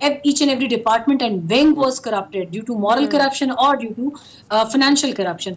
Each and every department and wing was corrupted due to moral corruption or due to financial corruption.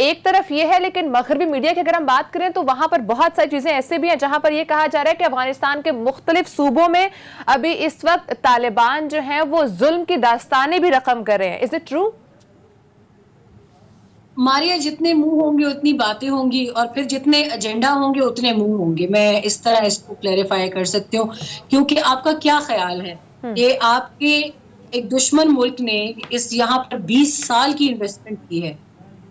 ایک طرف یہ ہے، لیکن مغربی میڈیا کی اگر ہم بات کریں تو وہاں پر بہت ساری چیزیں ایسے بھی ہیں جہاں پر یہ کہا جا رہا ہے کہ افغانستان کے مختلف صوبوں میں ابھی اس وقت طالبان جو ہیں وہ ظلم کی داستانیں بھی رقم کر رہے ہیں. Is it true? ماریا، جتنے منہ ہوں گے اتنی باتیں ہوں گی، اور پھر جتنے ایجنڈا ہوں گے اتنے منہ ہوں گے. میں اس طرح اس کو کلیریفائی کر سکتی ہوں، کیونکہ آپ کا کیا خیال ہے کہ آپ کے ایک دشمن ملک نے اس یہاں پر 20 سال کی انویسٹمنٹ کی ہے.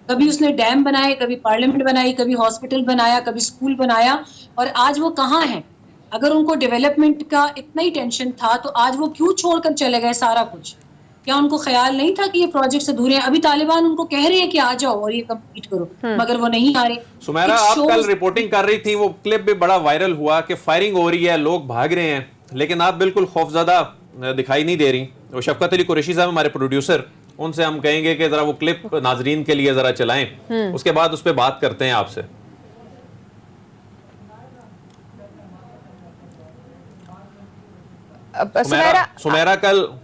کبھی اس نے ڈیم بنائے، کبھی پارلیمنٹ بنائی، کبھی ہاسپٹل بنایا، کبھی اسکول بنایا، اور آج وہ کہاں ہیں؟ اگر ان کو ڈیولپمنٹ کا اتنا ہی ٹینشن تھا تو آج وہ کیوں چھوڑ کر چلے گئے سارا کچھ؟ کیا ان کو خیال نہیں تھا کہ یہ پروجیکٹس ادھورے ہیں؟ ابھی طالبان ان کو کہہ رہے ہیں کہ آ جاؤ اور یہ کمپلیٹ کرو، مگر وہ نہیں آ رہے. سمیرا، آپ کل رپورٹنگ کر رہی تھی، وہ کلپ بھی بڑا وائرل ہوا کہ فائرنگ ہو رہی ہے، لوگ بھاگ رہے ہیں، لیکن آپ بالکل خوفزدہ دکھائی نہیں دے رہی. وہ شفقت علی قریشی صاحب ہمارے پروڈیوسر، ان سے ہم کہیں گے کہ ذرا وہ کلپ ناظرین کے لیے ذرا چلائیں، اس کے بعد اس پہ بات کرتے ہیں آپ سے.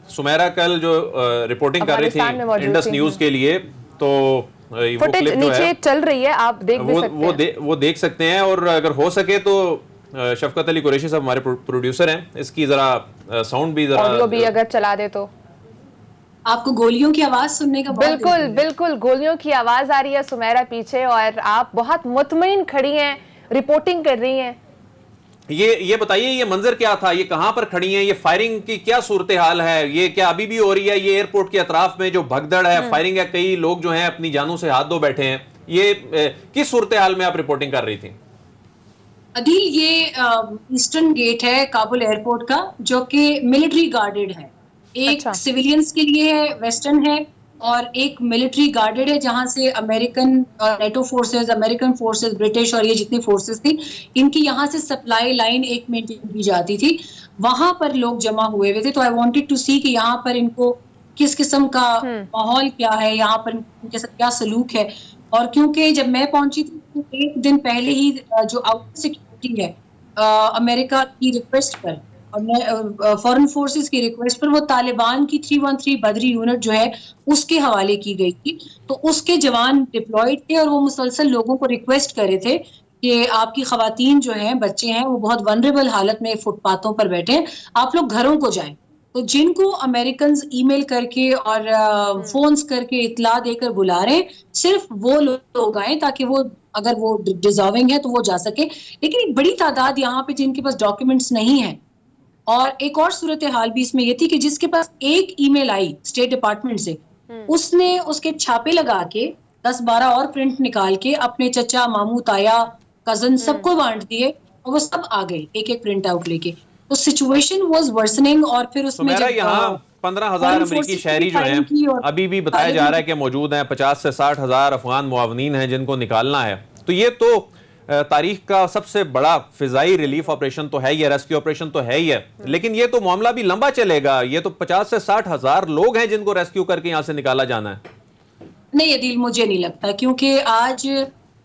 سمیرا کل جو رپورٹنگ کر رہی تھی انڈس نیوز کے لیے، تو فوٹیج نیچے چل رہی ہے، آپ دیکھ بھی سکتے ہیں، وہ دیکھ سکتے ہیں. اور اگر ہو سکے تو شفقت علی قریشی صاحب ہمارے پروڈیوسر ہیں، اس کی ذرا ساؤنڈ بھی ذرا آڈیو بھی اگر چلا دے تو. آپ کو گولیوں کی آواز سننے کا بالکل گولیوں کی آواز آ رہی ہے سمیرا پیچھے، اور آپ بہت مطمئن کھڑی ہیں، رپورٹنگ کر رہی ہیں. یہ بتائیے، یہ منظر کیا تھا؟ یہ کہاں پر کھڑی ہیں؟ یہ فائرنگ کی کیا صورتحال ہے؟ یہ کیا ابھی بھی ہو رہی ہے؟ یہ ایئرپورٹ کے اطراف میں جو بھگدڑ ہے، فائرنگ ہے، کئی لوگ جو ہیں اپنی جانوں سے ہاتھ دھو بیٹھے ہیں، یہ کس صورتحال میں آپ رپورٹنگ کر رہی تھی؟ عدیل، یہ ایسٹرن گیٹ ہے کابل ایئرپورٹ کا، جو کہ ملٹری گارڈڈ ہے. ایک سیویلینز کے لیے ہے، ویسٹرن ہے، اور ایک ملٹری گارڈڈ ہے جہاں سے American NATO forces, American forces, British اور یہ جتنی فورسز تھی، ان کی یہاں سے سپلائی لائن ایک مینٹین کی جاتی تھی. وہاں پر لوگ جمع ہوئے ہوئے تھے. تو آئی وانٹڈ ٹو سی کہ یہاں پر ان کو کس قسم کا ماحول کیا ہے، یہاں پر ان کے ساتھ کیا سلوک ہے. اور کیونکہ جب میں پہنچی تھی تو ایک دن پہلے ہی جو آؤٹ سیکورٹی ہے امریکہ کی ریکویسٹ پر اور فورن فورسز کی ریکویسٹ پر، وہ طالبان کی 313 بدری یونٹ جو ہے اس کے حوالے کی گئی تھی. تو اس کے جوان ڈپلائڈ تھے، اور وہ مسلسل لوگوں کو ریکویسٹ کر رہے تھے کہ آپ کی خواتین جو ہیں، بچے ہیں، وہ بہت ونریبل حالت میں فٹ پاتھوں پر بیٹھے ہیں، آپ لوگ گھروں کو جائیں. تو جن کو امریکنز ای میل کر کے اور فونز کر کے اطلاع دے کر بلا رہے ہیں، صرف وہ لوگ آئیں تاکہ وہ اگر وہ ڈیزرونگ ہے تو وہ جا سکے. لیکن ایک بڑی تعداد یہاں پہ جن کے پاس ڈاکیومنٹس نہیں ہیں. اور ایک اور صورتحال بھی اس میں یہ تھی کہ جس کے پاس ایک ای میل آئی اسٹیٹ ڈپارٹمنٹ سے، اس نے اس کے چھاپے لگا کے 10-12 اور پرنٹ نکال کے اپنے چچا، ماموں، تایا، کزن سب کو بانٹ دیے، اور وہ سب آ گئے ایک ایک پرنٹ آؤٹ لے کے. تو سچویشن واز ورسننگ. اور پھر اس میں یہاں 15,000 امریکی شہری جو ہیں ابھی بھی بتایا جا رہا ہے کہ موجود ہیں، 50 سے 60,000 افغان معاونین ہیں جن کو نکالنا ہے. تو یہ تو تاریخ کا سب سے بڑا فضائی ریلیف آپریشن تو ہے ہی ہے، ریسکیو آپریشن تو ہے ہی ہے، لیکن یہ تو معاملہ بھی لمبا چلے گا. یہ تو 50 سے 60,000 لوگ ہیں جن کو ریسکیو کر کے یہاں سے نکالا جانا ہے. نہیں عدیل، مجھے نہیں لگتا، کیونکہ آج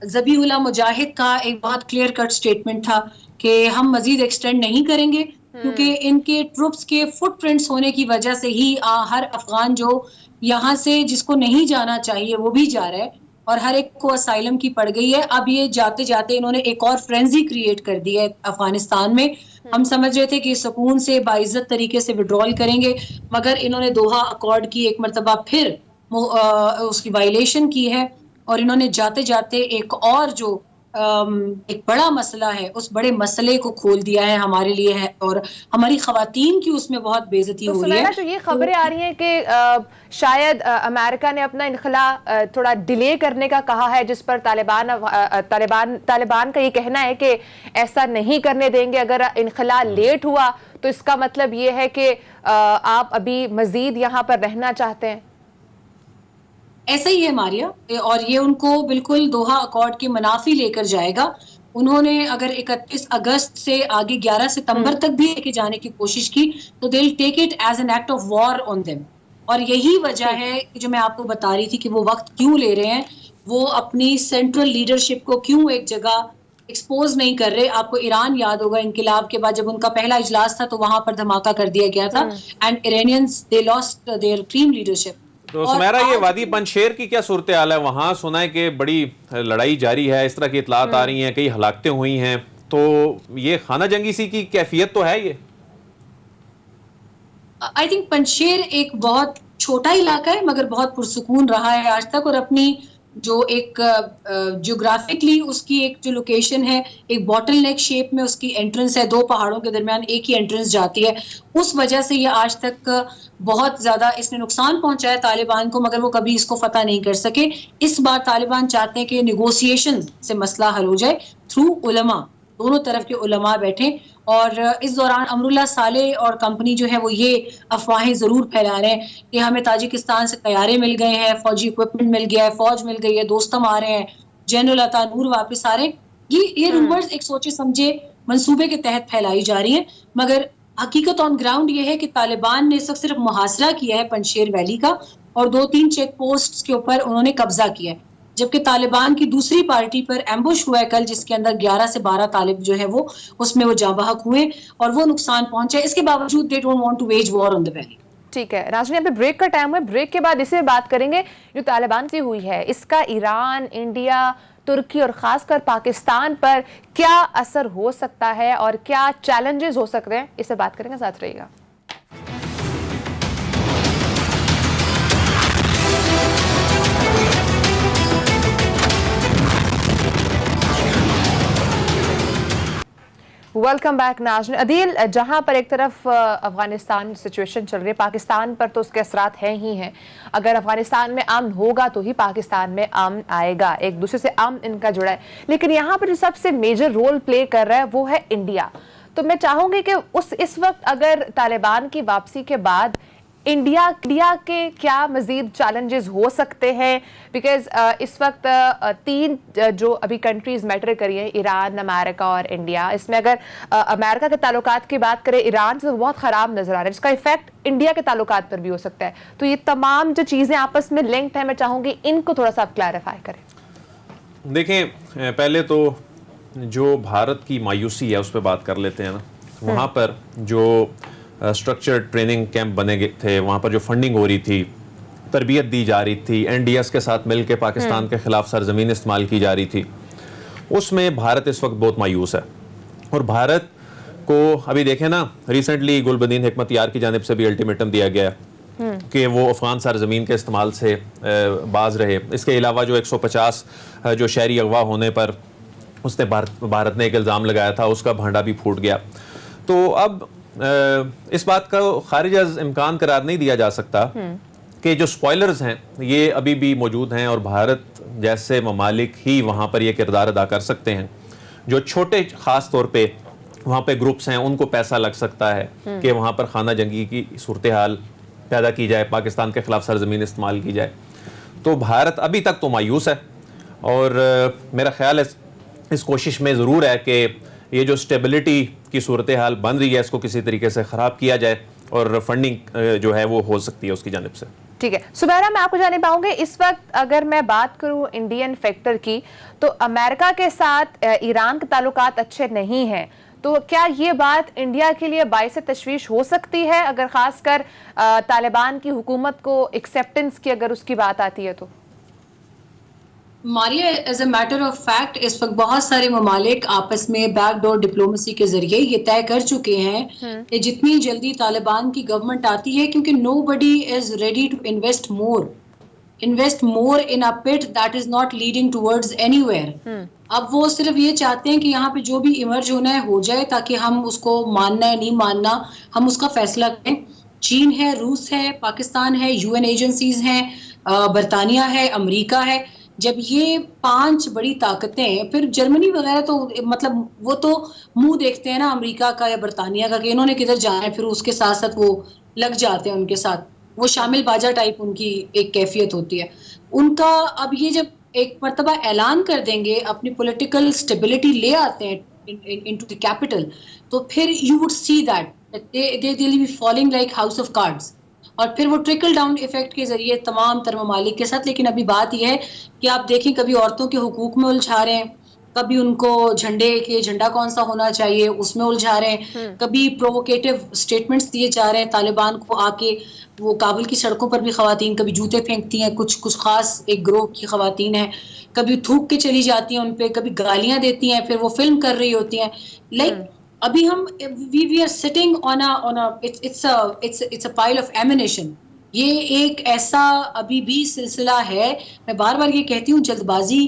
ذبیح اللہ مجاہد کا ایک بہت کلیئر کٹ سٹیٹمنٹ تھا کہ ہم مزید ایکسٹینڈ نہیں کریں گے، کیونکہ ان کے ٹروپس کے فٹ پرنٹس ہونے کی وجہ سے ہی ہر افغان جو یہاں سے جس کو نہیں جانا چاہیے وہ بھی جا رہا ہے، اور ہر ایک کو اسائلم کی پڑ گئی ہے. اب یہ جاتے جاتے انہوں نے ایک اور فرینزی کریٹ کر دی ہے افغانستان میں. ہم سمجھ رہے تھے کہ سکون سے باعزت طریقے سے وڈرال کریں گے، مگر انہوں نے دوحہ اکارڈ کی ایک مرتبہ پھر اس کی وائلیشن کی ہے، اور انہوں نے جاتے جاتے ایک اور جو ایک بڑا مسئلہ ہے اس بڑے مسئلے کو کھول دیا ہے ہمارے لیے ہے، اور ہماری خواتین کی اس میں بہت بے عزتی ہو رہی ہے. تو یہ خبریں آ رہی ہیں کہ شاید امریکہ نے اپنا انخلاء تھوڑا ڈیلے کرنے کا کہا ہے، جس پر طالبان کا یہ کہنا ہے کہ ایسا نہیں کرنے دیں گے. اگر انخلاء لیٹ ہوا تو اس کا مطلب یہ ہے کہ آپ ابھی مزید یہاں پر رہنا چاہتے ہیں. ایسا ہی ہے ماریا، اور یہ ان کو بالکل دوحہ اکارڈ کے منافی لے کر جائے گا. انہوں نے اگر 31 اگست سے آگے 11 ستمبر تک بھی لے کے جانے کی کوشش کی تو they will take it as an act of war on them. اور یہی وجہ ہے جو میں آپ کو بتا رہی تھی کہ وہ وقت کیوں لے رہے ہیں، وہ اپنی سینٹرل لیڈرشپ کو کیوں ایک جگہ ایکسپوز نہیں کر رہے. آپ کو ایران یاد ہوگا، انقلاب کے بعد جب ان کا پہلا اجلاس تھا تو وہاں پر دھماکہ کر دیا گیا تھا، and Iranians they lost their supreme leadership. تو سمیرا یہ وادی پنجشیر کی کیا صورتحال ہے؟ وہاں سنا ہے کہ بڑی لڑائی جاری ہے، اس طرح کی اطلاعات آ رہی ہیں، کئی ہلاکتیں ہوئی ہیں، تو یہ خانہ جنگی سی کی کیفیت تو ہے یہ؟ آئی تھنک پنجشیر ایک بہت چھوٹا علاقہ ہے مگر بہت پرسکون رہا ہے آج تک، اور اپنی جو ایک جیوگرافکلی اس کی ایک جو لوکیشن ہے، ایک باٹل نیک شیپ میں اس کی انٹرنس ہے، دو پہاڑوں کے درمیان ایک ہی انٹرنس جاتی ہے، اس وجہ سے یہ آج تک بہت زیادہ اس نے نقصان پہنچایا طالبان کو، مگر وہ کبھی اس کو فتح نہیں کر سکے. اس بار طالبان چاہتے ہیں کہ نیگوسیشن سے مسئلہ حل ہو جائے تھرو علماء، دونوں طرف کے علماء بیٹھیں. اور اس دوران امراللہ صالح اور کمپنی جو ہے وہ یہ افواہیں ضرور پھیلا رہے ہیں کہ ہمیں تاجکستان سے طیارے مل گئے ہیں، فوجی اکوپمنٹ مل گیا ہے، فوج مل گئی ہے، دوستم آ رہے ہیں، جنرل عطا نور واپس آ رہے ہیں. یہ رومرز ایک سوچے سمجھے منصوبے کے تحت پھیلائی جا رہی ہیں، مگر حقیقت آن گراؤنڈ یہ ہے کہ طالبان نے اس وقت صرف محاصرہ کیا ہے پنجشیر ویلی کا، اور 2-3 چیک پوسٹ کے اوپر انہوں نے قبضہ کیا ہے، جبکہ طالبان کی دوسری پارٹی پر ایمبوش ہوا ہے کل، جس کے اندر 11 سے 12 طالب جو ہے وہ اس میں وہ جاں بحق ہوئے اور وہ نقصان پہنچا. اس کے باوجود they don't want to wage war on the valley. ٹھیک ہے ناظرین، ابھی بریک کا ٹائم ہے، بریک کے بعد اسے بات کریں گے جو طالبان سے ہوئی ہے، اس کا ایران، انڈیا، ترکی اور خاص کر پاکستان پر کیا اثر ہو سکتا ہے اور کیا چیلنجز ہو سکتے ہیں، اسے بات کریں گے، ساتھ رہیے گا. ویلکم بیک ناظرین. عدیل، جہاں پر ایک طرف افغانستان سچویشن چل رہی ہے، پاکستان پر تو اس کے اثرات ہیں ہی ہیں. اگر افغانستان میں امن ہوگا تو ہی پاکستان میں امن آئے گا، ایک دوسرے سے امن ان کا جڑا ہے. لیکن یہاں پر جو سب سے میجر رول پلے کر رہا ہے وہ ہے انڈیا. تو میں چاہوں گی کہ اس وقت اگر طالبان کی واپسی کے بعد انڈیا کے کیا مزید چیلنجز ہو سکتے ہیں، بیکاز اس وقت 3 جو ابھی کنٹریز میٹر کری ہیں، ایران، امریکہ اور انڈیا. اس میں اگر امریکہ کے تعلقات کی بات کریں ایران سے، بہت خراب نظر آ رہا ہے، جس کا ایفیکٹ انڈیا کے تعلقات پر بھی ہو سکتا ہے. تو یہ تمام جو چیزیں آپس میں لنکڈ ہیں، میں چاہوں گی ان کو تھوڑا سا آپ کلیریفائی کریں. دیکھیں، پہلے تو جو بھارت کی مایوسی ہے اس پہ بات کر لیتے ہیں نا. وہاں پر جو اسٹرکچر ٹریننگ کیمپ بنے گئے تھے، وہاں پر جو فنڈنگ ہو رہی تھی، تربیت دی جا رہی تھی، این ڈی ایس کے ساتھ مل کے پاکستان کے خلاف سرزمین استعمال کی جا رہی تھی، اس میں بھارت اس وقت بہت مایوس ہے. اور بھارت کو ابھی دیکھیں نا، ریسنٹلی گلبدین حکمت یار کی جانب سے بھی الٹیمیٹم دیا گیا ہے کہ وہ افغان سرزمین کے استعمال سے باز رہے. اس کے علاوہ جو 150 جو شہری اغوا ہونے پر اس نے بھارت نے ایک الزام لگایا تھا، اس کا بھانڈا بھی پھوٹ گیا. تو اب اس بات کا خارج از امکان قرار نہیں دیا جا سکتا کہ جو سپوائلرز ہیں یہ ابھی بھی موجود ہیں، اور بھارت جیسے ممالک ہی وہاں پر یہ کردار ادا کر سکتے ہیں. جو چھوٹے خاص طور پہ وہاں پہ گروپس ہیں، ان کو پیسہ لگ سکتا ہے کہ وہاں پر خانہ جنگی کی صورتحال پیدا کی جائے، پاکستان کے خلاف سرزمین استعمال کی جائے. تو بھارت ابھی تک تو مایوس ہے، اور میرا خیال ہے اس کوشش میں ضرور ہے کہ یہ جو اسٹیبلٹی کی صورتحال بن رہی ہے اس کو کسی طریقے سے خراب کیا جائے، اور فنڈنگ جو ہے وہ ہو سکتی ہے اس کی جانب سے. ٹھیک ہے سمیرا، میں آپ کو جانب پاؤں گے، اس وقت اگر میں بات کروں انڈین فیکٹر کی، تو امریکہ کے ساتھ ایران کے تعلقات اچھے نہیں ہیں. تو کیا یہ بات انڈیا کے لیے باعث تشویش ہو سکتی ہے، اگر خاص کر طالبان کی حکومت کو ایکسیپٹنس کی اگر اس کی بات آتی ہے تو؟ Maria, as a matter of fact اس وقت بہت سارے ممالک آپس میں بیک ڈور ڈپلومیسی کے ذریعے یہ طے کر چکے ہیں کہ جتنی جلدی طالبان کی گورنمنٹ آتی ہے، کیونکہ nobody is ready to invest more in a pit that is not leading towards anywhere. اب وہ صرف یہ چاہتے ہیں کہ یہاں پہ جو بھی ایمرج ہونا ہے ہو جائے، تاکہ ہم اس کو ماننا ہے نہیں ماننا ہم اس کا فیصلہ کریں. چین ہے، روس ہے، پاکستان ہے، UN ایجنسیز ہیں، برطانیہ ہے، امریکہ ہے. جب یہ 5 بڑی طاقتیں، پھر جرمنی وغیرہ تو مطلب وہ تو منہ دیکھتے ہیں نا امریکہ کا یا برطانیہ کا کہ انہوں نے کدھر جانا ہے، پھر اس کے ساتھ ساتھ وہ لگ جاتے ہیں ان کے ساتھ. وہ شامل باجا ٹائپ ان کی ایک کیفیت ہوتی ہے ان کا. اب یہ جب ایک مرتبہ اعلان کر دیں گے، اپنی پولیٹیکل اسٹیبلٹی لے آتے ہیں انٹو دی کیپٹل، تو پھر you would see that they will be falling like house of cards. اور پھر وہ ٹرکل ڈاؤن ایفیکٹ کے ذریعے تمام تر ممالک کے ساتھ. لیکن ابھی بات یہ ہے کہ آپ دیکھیں، کبھی عورتوں کے حقوق میں الجھا رہے ہیں، کبھی ان کو جھنڈا کون سا ہونا چاہیے اس میں الجھا رہے ہیں, کبھی پرووکیٹو سٹیٹمنٹس دیے جا رہے ہیں طالبان کو آ کے. وہ کابل کی سڑکوں پر بھی خواتین کبھی جوتے پھینکتی ہیں, کچھ خاص ایک گروہ کی خواتین ہیں, کبھی تھوک کے چلی جاتی ہیں ان پہ, کبھی گالیاں دیتی ہیں, پھر وہ فلم کر رہی ہوتی ہیں. لائک ابھی ہم we are sitting on it's a pile of ammunition. یہ ایک ایسا ابھی بھی سلسلہ ہے, میں بار بار یہ کہتی ہوں, جلد بازی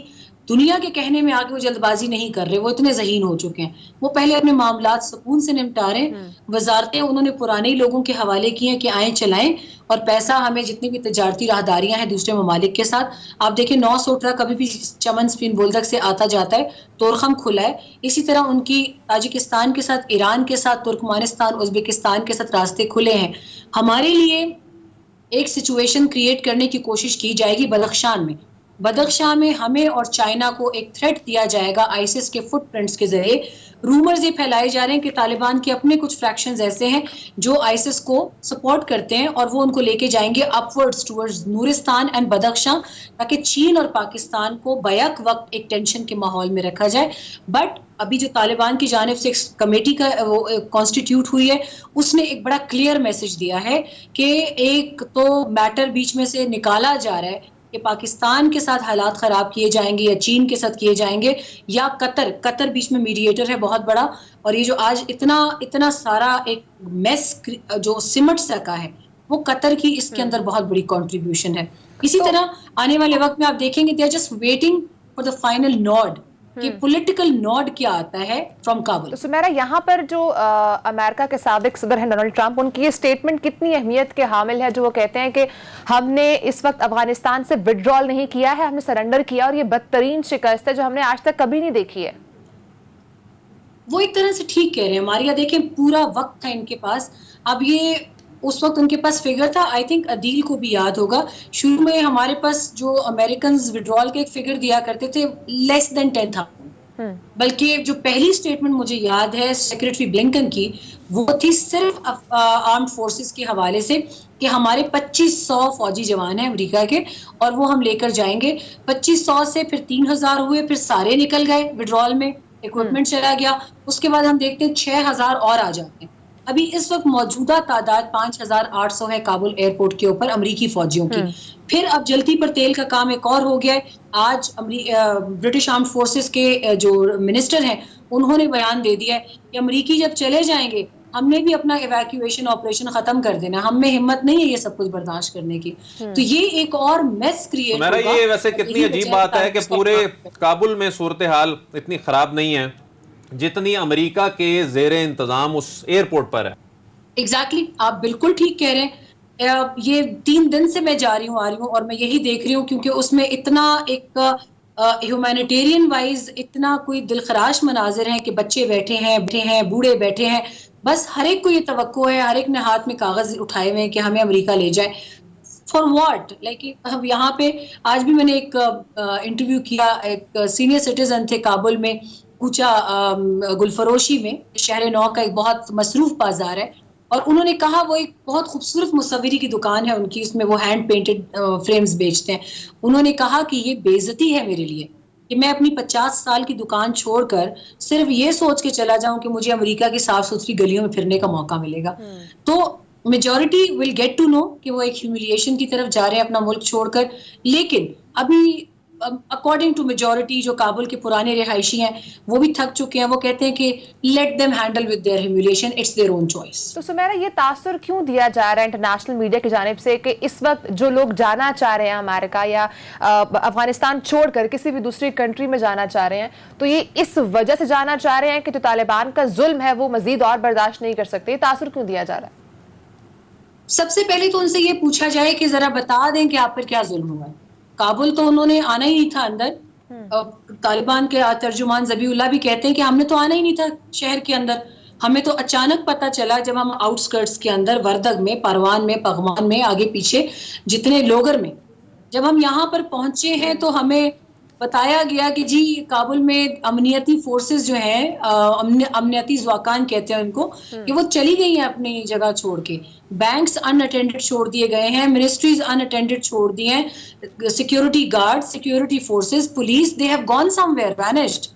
دنیا کے کہنے میں آگے وہ جلد بازی نہیں کر رہے, وہ اتنے ذہین ہو چکے ہیں. وہ پہلے اپنے معاملات سکون سے نمٹا رہے ہیں. وزارتیں انہوں نے پرانے لوگوں کے حوالے کی ہیں کہ آئیں چلائیں, اور پیسہ ہمیں جتنی بھی تجارتی راہداریاں ہیں دوسرے ممالک کے ساتھ, آپ دیکھیں 900 ٹرک کبھی بھی چمن سپین بولدک سے آتا جاتا ہے, تورخم کھلا ہے. اسی طرح ان کی تاجکستان کے ساتھ, ایران کے ساتھ, ترکمانستان, ازبکستان کے ساتھ راستے کھلے ہیں. ہمارے لیے ایک سچویشن کریٹ کرنے کی کوشش کی جائے گی بدخشان میں. بدخشاں میں ہمیں اور چائنا کو ایک تھریٹ دیا جائے گا آئیسس کے فٹ پرنٹس کے ذریعے. رومرز یہ پھیلائے جا رہے ہیں کہ طالبان کے اپنے کچھ فریکشنز ایسے ہیں جو آئیسس کو سپورٹ کرتے ہیں, اور وہ ان کو لے کے جائیں گے upwards towards Nuristan and Badakhshan, تاکہ چین اور پاکستان کو بیک وقت ایک ٹینشن کے ماحول میں رکھا جائے. بٹ ابھی جو طالبان کی جانب سے ایک کمیٹی کا وہ کانسٹیٹیوٹ ہوئی ہے, اس نے ایک بڑا کلیئر میسج دیا ہے کہ ایک تو میٹر بیچ میں سے نکالا جا رہا ہے کہ پاکستان کے ساتھ حالات خراب کیے جائیں گے یا چین کے ساتھ کیے جائیں گے, یا قطر بیچ میں میڈیٹر ہے بہت بڑا. اور یہ جو آج اتنا سارا ایک میس جو سمٹ سکا ہے, وہ قطر کی اس کے اندر بہت بڑی کنٹریبیوشن ہے. اسی طرح آنے والے وقت میں آپ دیکھیں گے, they are just waiting for the final nod کہ پولیٹیکل نوڈ کیا آتا ہے فرام کابل. تو سمیرا, یہاں پر جو امریکہ کے سابق صدر ہیں ڈونلڈ ٹرمپ, ان کی یہ سٹیٹمنٹ کتنی اہمیت کے حامل ہے, جو وہ کہتے ہیں کہ ہم نے اس وقت افغانستان سے وڈرال نہیں کیا ہے, ہم نے سرنڈر کیا, اور یہ بدترین شکست ہے جو ہم نے آج تک کبھی نہیں دیکھی ہے. وہ ایک طرح سے ٹھیک کہہ رہے ہیں ماریا, دیکھیں پورا وقت تھا ان کے پاس. اب یہ اس وقت ان کے پاس فگر تھا, آئی تھنک عدیل کو بھی یاد ہوگا, شروع میں ہمارے پاس جو امریکنز وڈرال کے ایک فگر دیا کرتے تھے لیس دین 10,000, بلکہ جو پہلی سٹیٹمنٹ مجھے یاد ہے سیکریٹری بلنکن کی, وہ تھی صرف آرمڈ فورسز کے حوالے سے کہ ہمارے 2500 فوجی جوان ہیں امریکہ کے, اور وہ ہم لے کر جائیں گے. 2500 سے پھر 3000 ہوئے, پھر سارے نکل گئے وڈرال میں, اکوپمنٹ چلا گیا. اس کے بعد ہم دیکھتے ہیں 6000 اور آ جاتے ہیں. ابھی اس وقت موجودہ تعداد 5800 ہے کابل ایئرپورٹ کے اوپر امریکی فوجیوں کی. پھر اب جلتی پر تیل کا کام ایک اور ہو گیا ہے. آج برٹش آرمڈ فورسز کے جو منسٹر ہیں انہوں نے بیان دے دیا ہے کہ امریکی جب چلے جائیں گے ہم نے بھی اپنا ایویکویشن آپریشن ختم کر دینا, ہم میں ہمت نہیں ہے یہ سب کچھ برداشت کرنے کی. تو یہ ایک اور میس کریٹ ہوگا. یہ ویسے کتنی عجیب بات ہے کہ پورے کابل میں صورتحال اتنی خراب نہیں ہے جتنی امریکہ کے زیر انتظام اس ایئرپورٹ پر ہے. ایگزیکٹلی, آپ بالکل ٹھیک کہہ رہے ہیں. یہ 3 دن سے میں جا رہی ہوں اور میں یہی دیکھ رہی ہوں, کیونکہ اس میں اتنا ایک ہیومینیٹیرین وائز اتنا کوئی دلخراش مناظر ہیں کہ بچے بیٹھے ہیں, بوڑھے بیٹھے ہیں. بس ہر ایک کو یہ توقع ہے, ہر ایک نے ہاتھ میں کاغذ اٹھائے ہوئے ہیں کہ ہمیں امریکہ لے جائے. For what? لائک اب یہاں پہ آج بھی میں نے ایک انٹرویو کیا, ایک سینئر سٹیزن تھے کابل میں, کوچا گلفروشی میں, شہر نو کا ایک بہت مصروف بازار ہے, اور انہوں نے کہا وہ ایک بہت خوبصورت مصوری کی دکان ہے ان کی, اس میں وہ ہینڈ پینٹڈ فریمز بیچتے ہیں. انہوں نے کہا کہ یہ بے عزتی ہے میرے لیے کہ میں اپنی 50 سال کی دکان چھوڑ کر صرف یہ سوچ کے چلا جاؤں کہ مجھے امریکہ کی صاف ستھری گلیوں میں پھرنے کا موقع ملے گا. تو majority will get to know کہ وہ ایک ہیوملیشن کی طرف جا رہے ہیں اپنا ملک چھوڑ کر. لیکن ابھی اکارڈنگ ٹو میجورٹی جو کابل کے پرانے رہائشی ہیں وہ بھی تھک چکے ہیں. وہ کہتے ہیں کہ let them handle with their humiliation, it's their own choice. تو سمیرا, یہ تاثر کیوں دیا جا رہا ہے انٹرنیشنل میڈیا کی جانب سے کہ اس وقت جو لوگ جانا چاہ رہے ہیں امریکہ یا افغانستان چھوڑ کر کسی بھی دوسری کنٹری میں جانا چاہ رہے ہیں, تو یہ اس وجہ سے جانا چاہ رہے ہیں کہ جو طالبان کا ظلم ہے وہ مزید اور برداشت نہیں کر سکتے؟ یہ تاثر کیوں دیا جا رہا ہے؟ سب سے پہلے تو ان سے یہ پوچھا جائے کہ ذرا بتا دیں کہ آپ پر کیا ظلم ہوا ہے. کابل تو انہوں نے آنا ہی نہیں تھا اندر. طالبان کے ترجمان ذبیح اللہ بھی کہتے ہیں کہ ہم نے تو آنا ہی نہیں تھا شہر کے اندر. ہمیں تو اچانک پتہ چلا جب ہم آؤٹ سکرٹس کے اندر وردگ میں, پروان میں, پغمان میں, آگے پیچھے جتنے لوگر میں جب ہم یہاں پر پہنچے ہیں تو ہمیں بتایا گیا کہ جی کابل میں امنیتی فورسز جو ہیں, امنیتی زواکان کہتے ہیں ان کو, کہ وہ چلی گئی ہیں اپنی جگہ چھوڑ کے. بینکس ان اٹینڈڈ چھوڑ دیے گئے ہیں, منسٹریز ان اٹینڈڈ چھوڑ دیے ہیں, security guard, security forces, police, they have gone somewhere, vanished.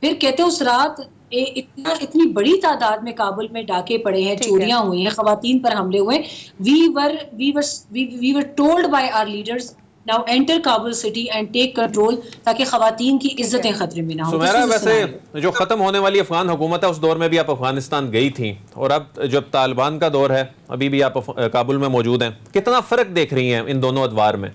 پھر کہتے ہیں اس رات اتنی بڑی تعداد میں کابل میں ڈاکے پڑے ہیں, چوریاں ہوئی ہیں, خواتین پر حملے ہوئے. we were told by our leaders now enter Kabul city and take control تاکہ خواتین کی عزتیں خطرے میں نہ ہوں. سمیرا, ویسے جو ختم ہونے والی افغان حکومت ہے اس دور میں بھی آپ افغانستان گئی تھیں, اور اب جب طالبان کا دور ہے ابھی بھی آپ کابل میں موجود ہیں, کتنا فرق دیکھ رہی ہیں ان دونوں ادوار میں؟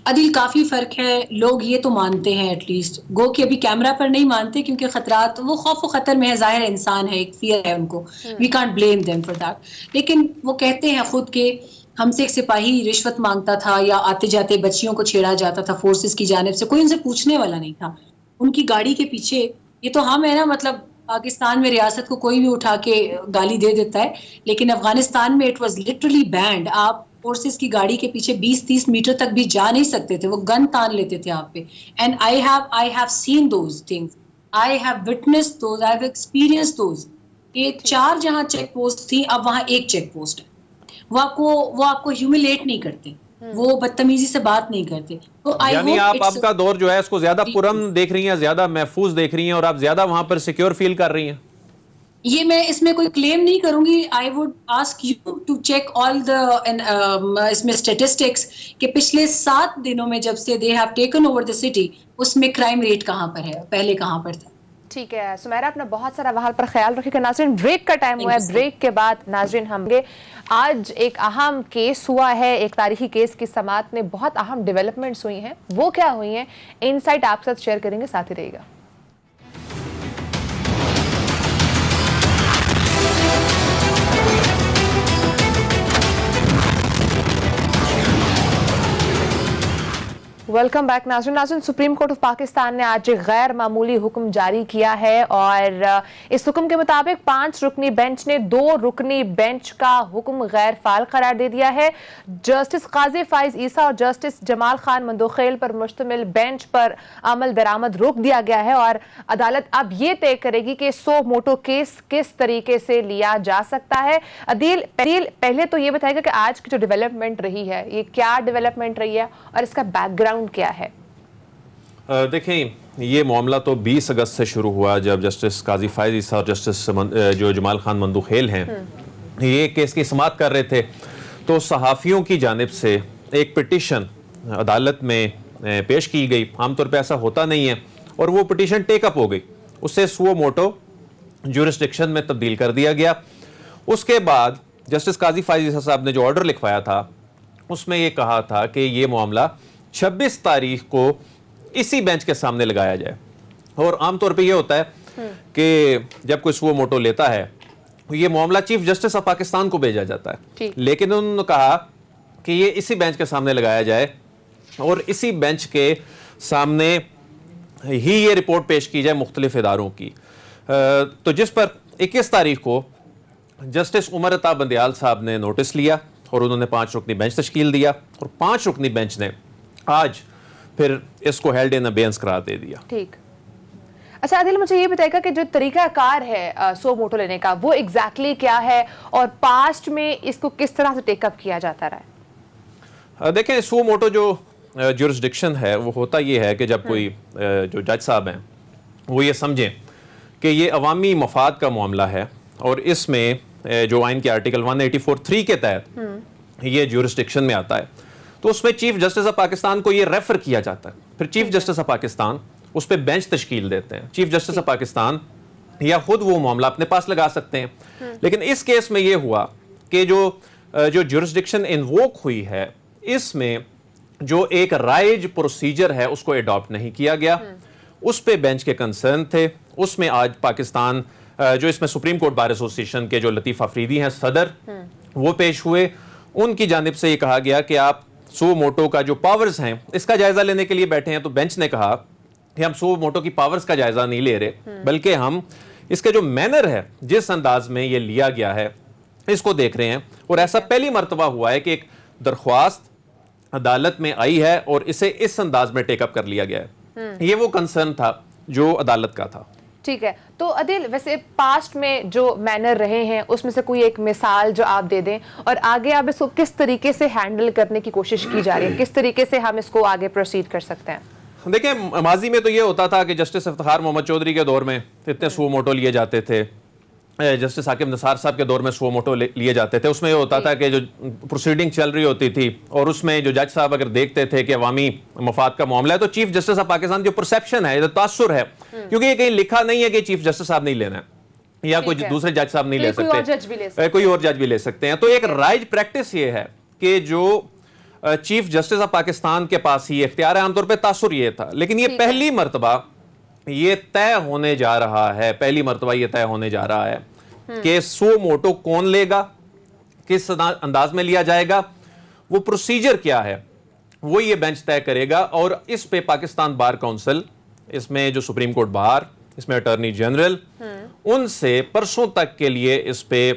عدیل کافی فرق ہے. لوگ یہ تو مانتے ہیں ایٹ لیسٹ, گو کہ ابھی کیمرہ پر نہیں مانتے کیونکہ خطرات, وہ خوف و خطر میں ہے, ظاہر انسان ہے, ایک فیئر ہے ان کو, we can't blame them for that. لیکن وہ کہتے ہیں خود کہ ہم سے ایک سپاہی رشوت مانگتا تھا یا آتے جاتے بچیوں کو چھیڑا جاتا تھا فورسز کی جانب سے, کوئی ان سے پوچھنے والا نہیں تھا. ان کی گاڑی کے پیچھے, یہ تو ہم ہے نا, مطلب پاکستان میں ریاست کو کوئی بھی اٹھا کے گالی دے دیتا ہے, لیکن افغانستان میں اٹ واز لٹرلی بینڈ. آپ فورسز کی گاڑی کے پیچھے 20-30 میٹر تک بھی جا نہیں سکتے تھے, وہ گن تان لیتے تھے آپ پہ. And I have seen those things, I have witnessed those, I have experienced those. یہ 4 جہاں چیک پوسٹ تھی, اب وہاں ایک چیک پوسٹ ہے. وہ آپ کو ہیوملیٹ نہیں کرتے, وہ بدتمیزی سے بات نہیں کرتے. تو یعنی آپ کا دور جو ہے اس کو زیادہ پرامن دیکھ رہی ہیں, زیادہ محفوظ دیکھ رہی ہیں, اور آپ زیادہ وہاں پر سیکیور فیل کر رہی ہیں. یہ میں اس میں کوئی کلیم نہیں کروں گی. I would ask you to check all اس میں اسٹیٹسٹکس کہ پچھلے 7 دنوں میں جب سے they have taken over the city, اس میں کرائم ریٹ کہاں پر ہے, پہلے کہاں پر تھا. ٹھیک ہے سمیرا, اپنا بہت سارا وہاں پر خیال رکھے گا. ناظرین, بریک کا ٹائم ہوا ہے, بریک کے بعد ناظرین ہم گے آج ایک اہم کیس ہوا ہے, ایک تاریخی کیس کی سماعت میں بہت اہم ڈیولپمنٹس ہوئی ہیں. وہ کیا ہوئی ہیں, انسائٹ آپ ساتھ شیئر کریں گے, ساتھ ہی رہیے گا. ویلکم بیک ناظرین. سپریم کورٹ آف پاکستان نے آج ایک غیر معمولی حکم جاری کیا ہے, اور اس حکم کے مطابق 5 رکنی بینچ نے 2 رکنی بینچ کا حکم غیر فعال قرار دے دیا ہے. جسٹس قاضی فائز عیسیٰ اور جسٹس جمال خان مندوخیل پر مشتمل بینچ پر عمل درآمد روک دیا گیا ہے, اور عدالت اب یہ طے کرے گی کہ سو موٹو کیس کس طریقے سے لیا جا سکتا ہے. عدیل, پہلے تو یہ بتائے گا کہ آج کی جو ڈیولپمنٹ رہی ہے, یہ کیا ڈیولپمنٹ رہی ہے اور اس کا بیک گراؤنڈ کیا ہے؟ دیکھیں, یہ معاملہ تو 20 اگست سے شروع ہوا جب جسٹس قاضی فائز عیسیٰ اور جسٹس جو جمال خان مندوخیل ہیں یہ کیس کی سماعت کر رہے تھے, تو صحافیوں کی جانب سے ایک پٹیشن عدالت میں پیش کی گئی. عام طور پہ ایسا ہوتا نہیں ہے, اور وہ پٹیشن ٹیک اپ ہو گئی, اسے سو موٹو جورسڈکشن میں تبدیل کر دیا گیا. اس کے بعد جسٹس قاضی فائز عیسیٰ صاحب نے جو آرڈر لکھوایا تھا اس میں یہ کہا تھا کہ یہ معاملہ 26 تاریخ کو اسی بینچ کے سامنے لگایا جائے. اور عام طور پہ یہ ہوتا ہے کہ جب کوئی سو موٹو لیتا ہے یہ معاملہ چیف جسٹس آف پاکستان کو بھیجا جاتا ہے, لیکن انہوں نے کہا کہ یہ اسی بینچ کے سامنے لگایا جائے, اور اسی بینچ کے سامنے ہی یہ رپورٹ پیش کی جائے مختلف اداروں کی. تو جس پر 21 تاریخ کو جسٹس عمر عطا بندیال صاحب نے نوٹس لیا, اور انہوں نے 5 رکنی بینچ تشکیل دیا, اور 5 رکنی بینچ نے آج پھر اس کو ہیلڈ ان ابینس قرار دے دیا. ٹھیک. اچھا عادل, مجھے یہ بتائے گا کہ جو طریقہ کار ہے سو موٹو لینے کا وہ ایگزیکٹلی کیا ہے, اور پاسٹ میں اس کو کس طرح سے ٹیک اپ کیا جاتا رہا ہے؟ دیکھیں, سو موٹو جو جورسڈکشن ہے وہ ہوتا یہ ہے کہ جب کوئی جو جج صاحب ہیں وہ یہ سمجھیں کہ یہ عوامی مفاد کا معاملہ ہے, اور اس میں جو آئین کے آرٹیکل 184(3) کے تحت یہ جورسڈکشن میں آتا ہے, تو اس میں چیف جسٹس آف پاکستان کو یہ ریفر کیا جاتا ہے. پھر چیف جسٹس آف پاکستان اس پہ بینچ تشکیل دیتے ہیں. چیف جسٹس آف پاکستان یا خود وہ معاملہ اپنے پاس لگا سکتے ہیں. لیکن اس کیس میں یہ ہوا کہ جو جورسڈکشن انووک ہوئی ہے اس میں جو ایک رائج پروسیجر ہے اس کو اڈاپٹ نہیں کیا گیا. اس پہ بینچ کے کنسرن تھے. اس میں آج پاکستان جو اس میں سپریم کورٹ بار ایسوسیشن کے جو لطیف افریدی ہیں صدر, وہ پیش ہوئے. ان کی جانب سے یہ کہا گیا کہ آپ سو موٹو کا جو پاورز ہیں اس کا جائزہ لینے کے لیے بیٹھے ہیں. تو بینچ نے کہا کہ ہم سو موٹو کی پاورز کا جائزہ نہیں لے رہے, بلکہ ہم اس کے جو مینر ہے, جس انداز میں یہ لیا گیا ہے, اس کو دیکھ رہے ہیں. اور ایسا پہلی مرتبہ ہوا ہے کہ ایک درخواست عدالت میں آئی ہے اور اسے اس انداز میں ٹیک اپ کر لیا گیا ہے. یہ وہ کنسرن تھا جو عدالت کا تھا. ٹھیک ہے. تو عدیل, ویسے پاسٹ میں جو مینر رہے ہیں اس میں سے کوئی ایک مثال جو آپ دے دیں, اور آگے آپ اس کو کس طریقے سے ہینڈل کرنے کی کوشش کی جا رہی ہے, کس طریقے سے ہم اس کو آگے پروسیڈ کر سکتے ہیں؟ دیکھیں ماضی میں تو یہ ہوتا تھا کہ جسٹس افتخار محمد چودھری کے دور میں اتنے سو موٹو لیے جاتے تھے، جسٹس عاقب نثار صاحب کے دور میں سو موٹو لیے جاتے تھے. اس میں یہ ہوتا تھا کہ جو پروسیڈنگ چل رہی ہوتی تھی اور اس میں جو جج صاحب اگر دیکھتے تھے کہ عوامی مفاد کا معاملہ ہے تو چیف جسٹس آف پاکستان جو پرسیپشن ہے، تاثر ہے، کیونکہ یہ کہیں لکھا نہیں ہے کہ چیف جسٹس صاحب نہیں لینا ہے یا کوئی دوسرے جج صاحب نہیں لے سکتے، کوئی اور جج بھی لے سکتے ہیں. تو ایک رائج پریکٹس یہ ہے کہ جو چیف جسٹس آف پاکستان کے پاس ہی اختیار ہے، عام طور پہ تاثر یہ تھا. لیکن یہ پہلی مرتبہ یہ طے ہونے جا رہا ہے، پہلی مرتبہ یہ طے ہونے جا رہا ہے کہ سو موٹو کون لے گا، کس انداز میں لیا جائے گا، وہ پروسیجر کیا ہے، وہ یہ بینچ طے کرے گا. اور اس پہ پاکستان بار کونسل، اس میں جو سپریم کورٹ بار، اس میں اٹارنی جنرل، ان سے پرسوں تک کے لیے اس پہ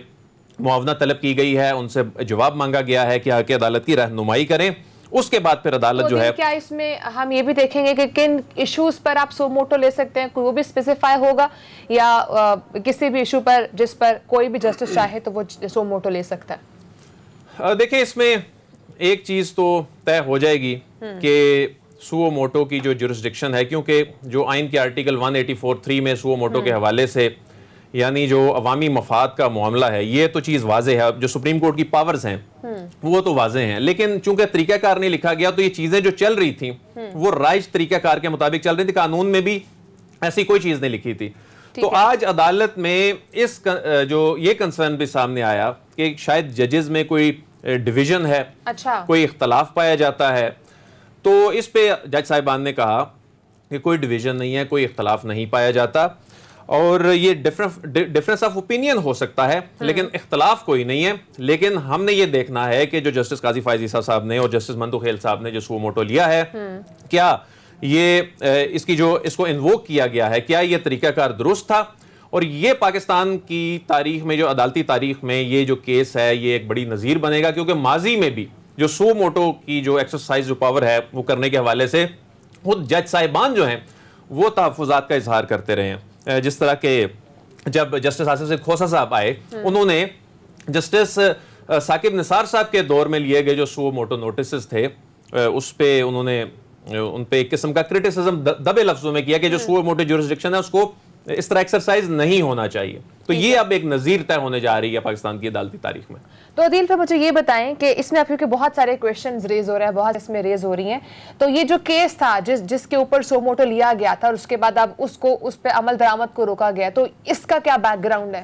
معاونت طلب کی گئی ہے، ان سے جواب مانگا گیا ہے کہ آ کے عدالت کی رہنمائی کریں. اس کے بعد پھر عدالت جو ہے، کیا اس میں ہم یہ بھی دیکھیں گے کہ کن ایشوز پر آپ سو موٹو لے سکتے ہیں، کوئی وہ بھی اسپیسیفائی ہوگا یا کسی بھی ایشو پر جس پر کوئی بھی جسٹس چاہے تو وہ سو موٹو لے سکتا ہے؟ دیکھیں اس میں ایک چیز تو طے ہو جائے گی کہ سو موٹو کی جو جورسڈکشن ہے، کیونکہ جو آئین کے آرٹیکل 184(3) میں سو موٹو کے حوالے سے یعنی جو عوامی مفاد کا معاملہ ہے، یہ تو چیز واضح ہے. جو سپریم کورٹ کی پاورز ہیں وہ تو واضح ہیں، لیکن چونکہ طریقہ کار نہیں لکھا گیا تو یہ چیزیں جو چل رہی تھیں وہ رائج طریقہ کار کے مطابق چل رہی تھی. قانون میں بھی ایسی کوئی چیز نہیں لکھی تھی. تو آج عدالت میں اس جو یہ کنسرن بھی سامنے آیا کہ شاید ججز میں کوئی ڈویژن ہے، کوئی اختلاف پایا جاتا ہے. تو اس پہ جج صاحبان نے کہا کہ کوئی ڈویژن نہیں ہے، کوئی اختلاف نہیں پایا جاتا، اور یہ ڈفرنس آف اوپینین ہو سکتا ہے لیکن اختلاف کوئی نہیں ہے. لیکن ہم نے یہ دیکھنا ہے کہ جو جسٹس قاضی فائز عیسیٰ صاحب نے اور جسٹس منتو خیل صاحب نے جو سو موٹو لیا ہے، کیا یہ اس کو انووک کیا گیا ہے، کیا یہ طریقہ کار درست تھا؟ اور یہ پاکستان کی تاریخ میں، جو عدالتی تاریخ میں یہ جو کیس ہے، یہ ایک بڑی نظیر بنے گا. کیونکہ ماضی میں بھی جو سو موٹو کی جو ایکسرسائز جو پاور ہے وہ کرنے کے حوالے سے خود جج صاحبان جو ہیں وہ تحفظات کا اظہار کرتے رہے ہیں. جس طرح کہ جب جسٹس آصف زید کھوسہ صاحب آئے، انہوں نے جسٹس ثاقب نثار صاحب کے دور میں لیے گئے جو سو موٹو نوٹسز تھے، اس پہ انہوں نے ان پہ ایک قسم کا کرٹیسزم دبے لفظوں میں کیا کہ جو سو موٹو جورسڈکشن ہے اس کو اس طرح ایکسرسائز نہیں ہونا چاہیے. تو یہ اب ایک نظیر طے ہونے جا رہی ہے پاکستان کی عدالتی تاریخ میں. تو عدیل پہ مجھے یہ بتائیں کہ اس میں اب کیونکہ بہت سارے کویشچنز ریز ہو رہے ہیں، بہت اس میں ریز ہو رہی ہیں، تو یہ جو کیس تھا جس کے اوپر سو موٹو لیا گیا تھا اور اس کے بعد اب اس پہ عمل درآمد کو روکا گیا، تو اس کا کیا بیک گراؤنڈ ہے؟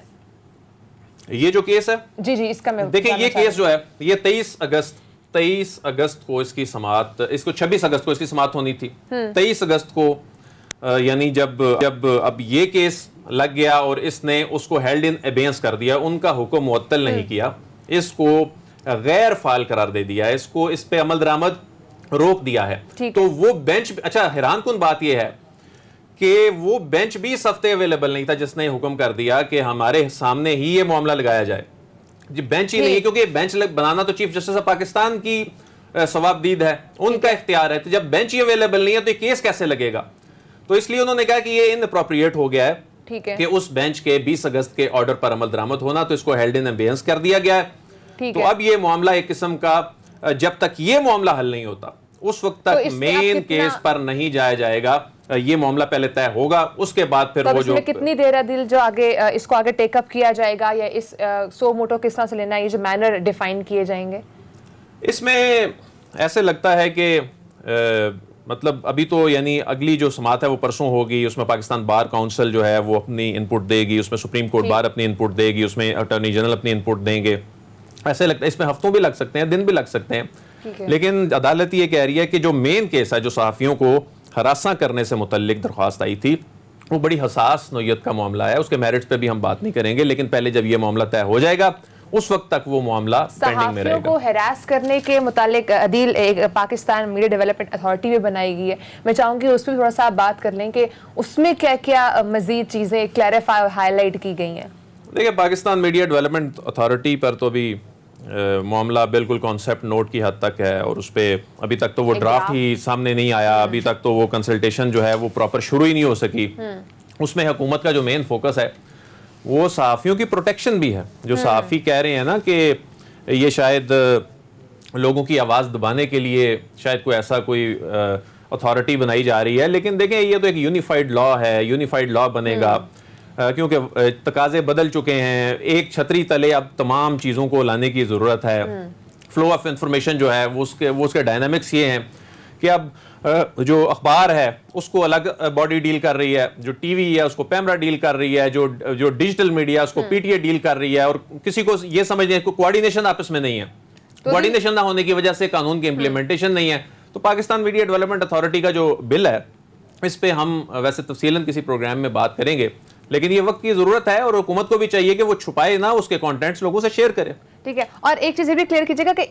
یہ جو کیس ہے، جی اس کا میں دیکھیں یہ کیس جو ہے یہ 23 اگست کو اس کی سماعت، اس کو 26 اگست کو اس کی سماعت ہونی تھی. 23 اگست کو یعنی جب اب یہ کیس لگ گیا اور اس نے اس کو ہیلڈ ان ابینس کر دیا، ان کا حکم معطل نہیں کیا، اس کو غیر فعال قرار دے دیا، اس کو اس پہ عمل درآمد روک دیا ہے. تو وہ بینچ، اچھا حیران کن بات یہ ہے کہ وہ بینچ بھی اس ہفتے اویلیبل نہیں تھا جس نے حکم کر دیا کہ ہمارے سامنے ہی یہ معاملہ لگایا جائے. جی بینچ ہی نہیں ہے، کیونکہ بینچ بنانا تو چیف جسٹس آف پاکستان کی ثوابدید ہے، ان کا اختیار ہے. تو جب بینچ ہی اویلیبل نہیں ہے تو یہ کیس کیسے لگے گا؟ تو اس لیے انہوں نے کہا کہ یہ ان اپروپریٹ ہو گیا ہے کہ اس بینچ کے 20 اگست کے آرڈر پر عمل درآمد ہونا، تو اس کو ہیلڈ ان ابینس کر دیا گیا ہے. تو اب یہ معاملہ ایک قسم کا، جب تک یہ معاملہ حل نہیں ہوتا اس وقت تک مین کیس پر نہیں جایا جائے گا. یہ معاملہ پہلے طے ہوگا، اس کے بعد پھر وہ جو کتنی دیر ہے دل جو آگے اس کو آگے ٹیک اپ کیا جائے گا، یا اس سو موٹو کس طرح سے لینا ہے، یہ جو مینر ڈیفائن کیے جائیں گے؟ اس میں ایسے لگتا ہے کہ مطلب ابھی تو یعنی اگلی جو سماعت ہے وہ پرسوں ہوگی، اس میں پاکستان بار کونسل جو ہے وہ اپنی ان پٹ دے گی، اس میں سپریم کورٹ بار اپنی ان پٹ دے گی، اس میں اٹارنی جنرل اپنی ان پٹ دیں گے. ایسے لگتا ہے اس میں ہفتوں بھی لگ سکتے ہیں، دن بھی لگ سکتے ہیں. لیکن عدالت یہ کہہ رہی ہے کہ جو مین کیس ہے، جو صحافیوں کو ہراساں کرنے سے متعلق درخواست آئی تھی، وہ بڑی حساس نوعیت کا معاملہ ہے. اس کے میرٹس پہ بھی ہم بات نہیں کریں گے، لیکن پہلے جب یہ معاملہ طے ہو جائے گا اس وقت تک وہ معاملہ پینڈنگ میں رہے گا. صحافیوں کو ہراس کرنے کے متعلق عدیل ایک پاکستان میڈیا ڈیولپمنٹ اتھارٹی بھی بنائی گئی ہے، میں چاہوں گی اس پہ تھوڑا سا آپ بات کر لیں کہ اس میں کیا کیا مزید چیزیں کلیریفائی اور ہائی لائٹ کی گئی ہیں. دیکھیں پاکستان میڈیا ڈیولپمنٹ اتھارٹی پر تو بھی معاملہ بالکل کانسیپٹ نوٹ کی حد تک ہے، اور اس پہ ابھی تک تو وہ ڈرافٹ ہی سامنے نہیں آیا، ابھی تک تو وہ کنسلٹیشن جو ہے وہ پراپر شروع ہی نہیں ہو سکی. اس میں حکومت کا جو مین فوکس ہے وہ صحافیوں کی پروٹیکشن بھی ہے. جو صحافی کہہ رہے ہیں نا کہ یہ شاید لوگوں کی آواز دبانے کے لیے شاید کوئی ایسا کوئی اتھارٹی بنائی جا رہی ہے، لیکن دیکھیں یہ تو ایک یونیفائڈ لا ہے، یونیفائڈ لا بنے گا کیونکہ تقاضے بدل چکے ہیں، ایک چھتری تلے اب تمام چیزوں کو لانے کی ضرورت ہے. فلو آف انفارمیشن جو ہے وہ اس کے ڈائنامکس یہ ہیں کہ اب جو اخبار ہے اس کو الگ باڈی ڈیل کر رہی ہے، جو ٹی وی ہے اس کو پیمرا ڈیل کر رہی ہے، جو ڈیجیٹل میڈیا اس کو پی ٹی اے ڈیل کر رہی ہے، اور کسی کو یہ سمجھیں کہ کوآرڈینیشن آپس میں نہیں ہے. کوآرڈینیشن نہ ہونے کی وجہ سے قانون کی امپلیمنٹیشن نہیں ہے. تو پاکستان میڈیا ڈیولپمنٹ اتھارٹی کا جو بل ہے اس پہ ہم ویسے تفصیلاً کسی پروگرام میں بات کریں گے، لیکن یہ وقت کی ضرورت ہے اور حکومت کو بھی چاہیے کہ وہ چھپائے نہ، اس کے کانٹینٹس لوگوں سے شیئر کرے. ٹھیک ہے. اور ایک چیز یہ بھی کلیئر کیجیے گا کہ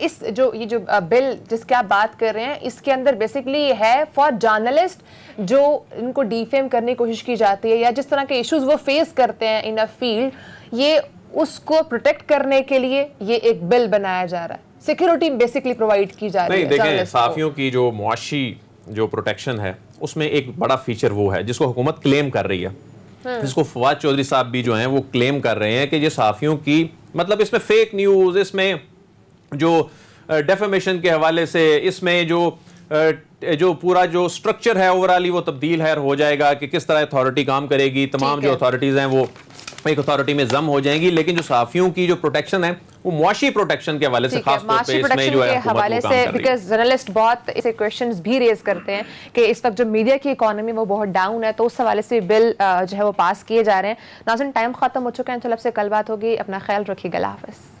یہ جو بل جس کی آپ بات کر رہے ہیں اس کے اندر بیسیکلی ہے فار جرنلسٹ جو ان کو ڈیفیم کرنے کی کوشش کی جاتی ہے یا جس طرح کے ایشوز وہ فیس کرتے ہیں ان اے فیلڈ، یہ اس کو پروٹیکٹ کرنے کے لیے یہ ایک بل بنایا جا رہا ہے. سیکیورٹی بیسیکلی پرووائڈ کی جا رہی ہے. نہیں دیکھیں، صحافیوں کی جو معاشی جو پروٹیکشن ہے اس میں ایک بڑا فیچر وہ ہے جس کو حکومت کلیم کر رہی ہے، جس کو فواد چودھری صاحب بھی جو ہیں وہ کلیم کر رہے ہیں کہ یہ صحافیوں کی مطلب اس میں فیک نیوز، اس میں جو ڈیفیمیشن کے حوالے سے، اس میں جو پورا جو سٹرکچر ہے اوورال وہ تبدیل ہے ہو جائے گا کہ کس طرح اتھارٹی کام کرے گی. تمام جو اتھارٹیز ہیں وہ ایک اتھارٹی میں ضم ہو جائیں گی، لیکن جو صحافیوں کی جو پروٹیکشن ہے وہ معاشی پروٹیکشن کے حوالے سے خاص طور پہ اس میں جو ہے حکومت وہ کام کر رہی ہے. بیکاز جرنلسٹ بہت اسے کویشچنز بھی ریز کرتے ہیں کہ اس وقت جو میڈیا کی اکانومی وہ بہت ڈاؤن ہے، تو اس حوالے سے بل جو ہے وہ پاس کیے جا رہے ہیں. ناظرین ٹائم ختم ہو چکا ہے، ان شاء اللہ سے کل بات ہوگی. اپنا خیال رکھیے گا. اللہ حافظ.